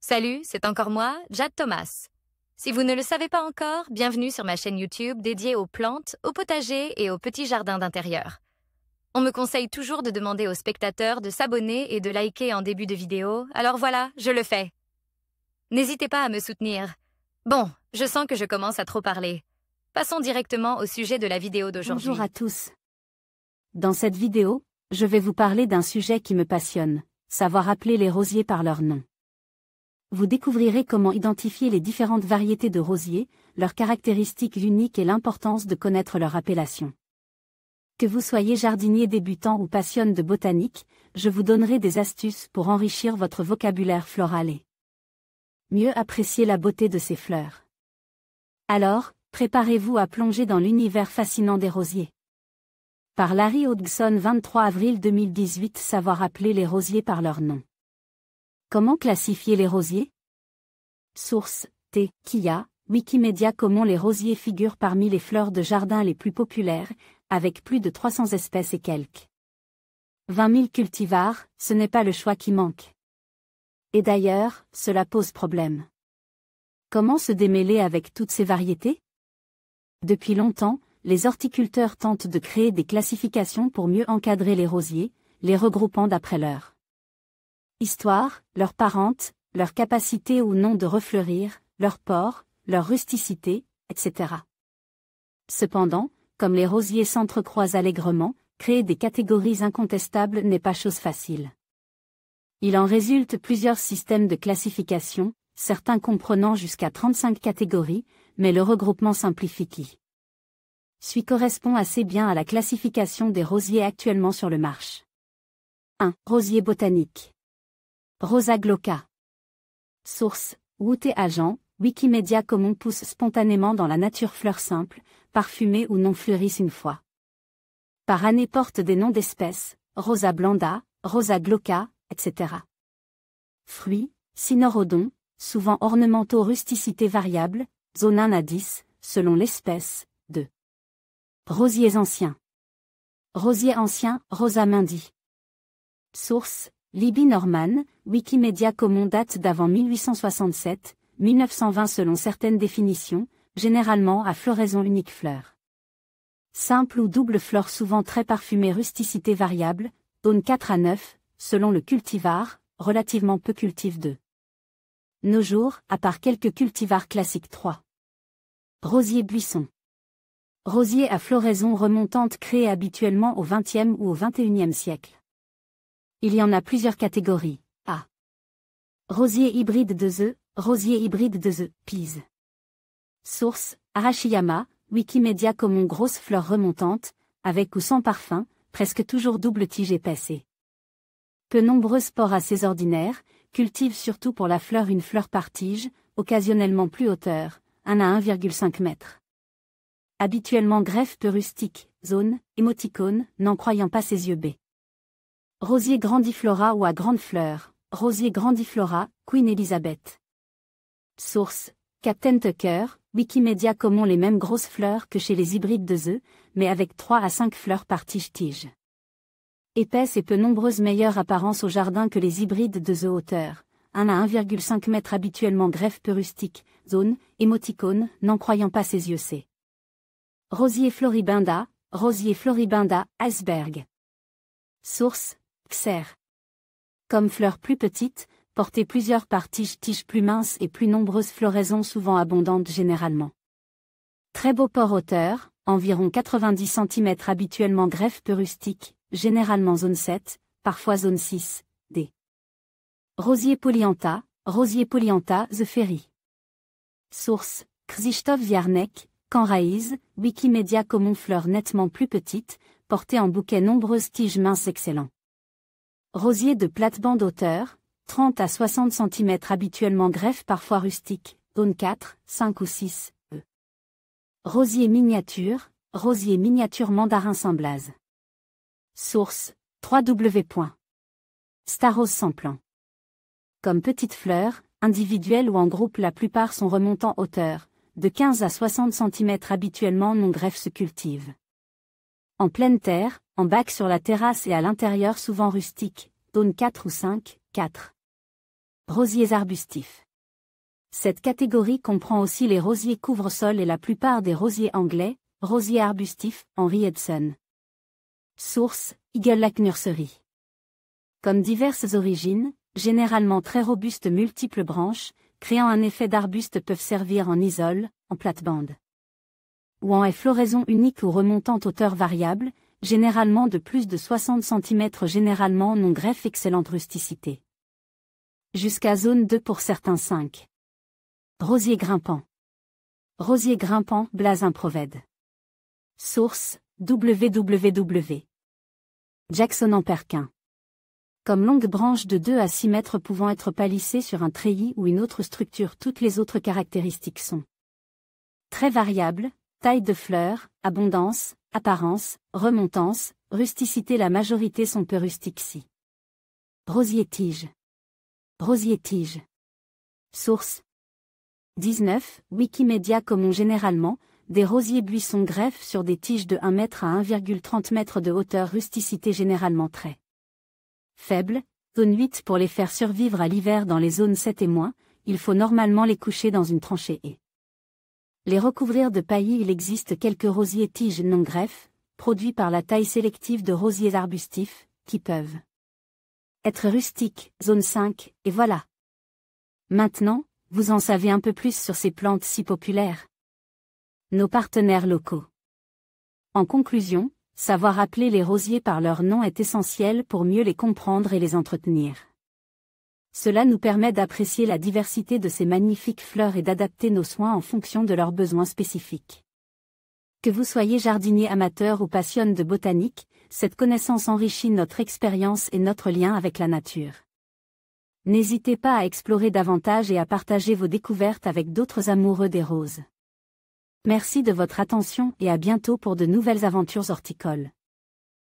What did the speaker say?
Salut, c'est encore moi, Jade Thomas. Si vous ne le savez pas encore, bienvenue sur ma chaîne YouTube dédiée aux plantes, aux potagers et aux petits jardins d'intérieur. On me conseille toujours de demander aux spectateurs de s'abonner et de liker en début de vidéo, alors voilà, je le fais. N'hésitez pas à me soutenir. Bon, je sens que je commence à trop parler. Passons directement au sujet de la vidéo d'aujourd'hui. Bonjour à tous. Dans cette vidéo, je vais vous parler d'un sujet qui me passionne, savoir appeler les rosiers par leur nom. Vous découvrirez comment identifier les différentes variétés de rosiers, leurs caractéristiques uniques et l'importance de connaître leur appellation. Que vous soyez jardinier débutant ou passionné de botanique, je vous donnerai des astuces pour enrichir votre vocabulaire floral et mieux apprécier la beauté de ces fleurs. Alors, préparez-vous à plonger dans l'univers fascinant des rosiers. Par Larry Hodgson, 23 avril 2018. Savoir appeler les rosiers par leur nom. Comment classifier les rosiers? Source: T. Kia, Wikimedia. Comment les rosiers figurent parmi les fleurs de jardin les plus populaires, avec plus de 300 espèces et quelques 20 000 cultivars, ce n'est pas le choix qui manque. Et d'ailleurs, cela pose problème. Comment se démêler avec toutes ces variétés? Depuis longtemps, les horticulteurs tentent de créer des classifications pour mieux encadrer les rosiers, les regroupant d'après leur histoire, leur parente, leur capacité ou non de refleurir, leur port, leur rusticité, etc. Cependant, comme les rosiers s'entrecroisent allègrement, créer des catégories incontestables n'est pas chose facile. Il en résulte plusieurs systèmes de classification, certains comprenant jusqu'à 35 catégories, mais le regroupement simplifie qui correspond assez bien à la classification des rosiers actuellement sur le marché. 1. Rosier botanique. Rosa glauca. Source: Wouté Agent, Wikimedia. Comment pousse spontanément dans la nature fleurs simples, parfumées ou non fleurissent une fois par année. Porte des noms d'espèces: Rosa blanda, Rosa glauca, etc. Fruits: cynorrhodon, souvent ornementaux. Rusticité variable, zone 1 à 10, selon l'espèce. 2. Rosiers anciens. Rosier ancien, Rosa Mundi. Source: Libby Norman, Wikimedia. Comment date d'avant 1867, 1920 selon certaines définitions, généralement à floraison unique. Fleurs simple ou double fleurs souvent très parfumées. Rusticité variable, zone 4 à 9, selon le cultivar, relativement peu cultive. De nos jours, à part quelques cultivars classiques. 3. Rosier buisson. Rosier à floraison remontante créé habituellement au XXe ou au XXIe siècle. Il y en a plusieurs catégories. A. Rosier hybride de The, rosier hybride de The, Pise. Source: Arashiyama, Wikimedia. Comment grosse fleur remontante, avec ou sans parfum, presque toujours double tige épaisse et peu nombreux spores assez ordinaires, cultive surtout pour la fleur une fleur par tige, occasionnellement plus hauteur, 1 à 1,5 m. Habituellement greffe peu rustique, zone, émoticône, n'en croyant pas ses yeux. B. Rosier grandiflora ou à grande fleur, rosier grandiflora, Queen Elizabeth. Source: Captain Tucker, Wikimedia. Comment les mêmes grosses fleurs que chez les hybrides de The, mais avec 3 à 5 fleurs par tige. Épaisse et peu nombreuse. Meilleure apparence au jardin que les hybrides de The. Hauteur, 1 à 1,5 m. Habituellement greffe peu rustique, zone, émoticône, n'en croyant pas ses yeux. C. Rosier floribunda, iceberg. Source: Xer. Comme fleurs plus petites, portez plusieurs par tiges plus minces et plus nombreuses. Floraisons souvent abondantes généralement. Très beau port. Hauteur, environ 90 cm. Habituellement greffe peu rustique, généralement zone 7, parfois zone 6, D. Rosier polyantha, The Ferry. Source: Krzysztof Wiarnek, Canraïs, Wikimedia. Comment fleurs nettement plus petites, portées en bouquet nombreuses tiges minces. Excellent. Rosier de plate-bande. Hauteur, 30 à 60 cm. Habituellement greffe parfois rustique, zone 4, 5 ou 6, E. Rosier miniature mandarin Saint Blaise. Source: www.starrose sans plan. Comme petites fleurs, individuelles ou en groupe, la plupart sont remontant. Hauteur, de 15 à 60 cm. Habituellement non greffe se cultive en pleine terre, en bac sur la terrasse et à l'intérieur. Souvent rustique, zone 4 ou 5, 4. Rosiers arbustifs. Cette catégorie comprend aussi les rosiers couvre-sol et la plupart des rosiers anglais, rosiers arbustifs, Henry Edson. Source, Eagle Lake Nursery. Comme diverses origines, généralement très robustes multiples branches, créant un effet d'arbuste peuvent servir en isole, en plate-bande. Ou en floraison unique ou remontant hauteur variable, généralement de plus de 60 cm généralement non greffe excellente rusticité. Jusqu'à zone 2 pour certains 5. Rosier grimpant. Rosier grimpant, Blaze Improved. Source, www. Jackson en Perquin. Comme longue branche de 2 à 6 mètres pouvant être palissée sur un treillis ou une autre structure, toutes les autres caractéristiques sont très variables, taille de fleurs, abondance, apparence, remontance, rusticité. La majorité sont peu rustiques si. Rosier-tige. Rosier-tige. Source. 19. Wikimedia. Comme généralement, des rosiers buissons greffent sur des tiges de 1 mètre à 1,30 m de hauteur. Rusticité généralement très faible, zone 8 pour les faire survivre à l'hiver. Dans les zones 7 et moins, il faut normalement les coucher dans une tranchée et les recouvrir de paillis. Il existe quelques rosiers tiges non greffes, produits par la taille sélective de rosiers arbustifs, qui peuvent être rustiques, zone 5, et voilà. Maintenant, vous en savez un peu plus sur ces plantes si populaires. Nos partenaires locaux. En conclusion, savoir appeler les rosiers par leur nom est essentiel pour mieux les comprendre et les entretenir. Cela nous permet d'apprécier la diversité de ces magnifiques fleurs et d'adapter nos soins en fonction de leurs besoins spécifiques. Que vous soyez jardinier amateur ou passionné de botanique, cette connaissance enrichit notre expérience et notre lien avec la nature. N'hésitez pas à explorer davantage et à partager vos découvertes avec d'autres amoureux des roses. Merci de votre attention et à bientôt pour de nouvelles aventures horticoles.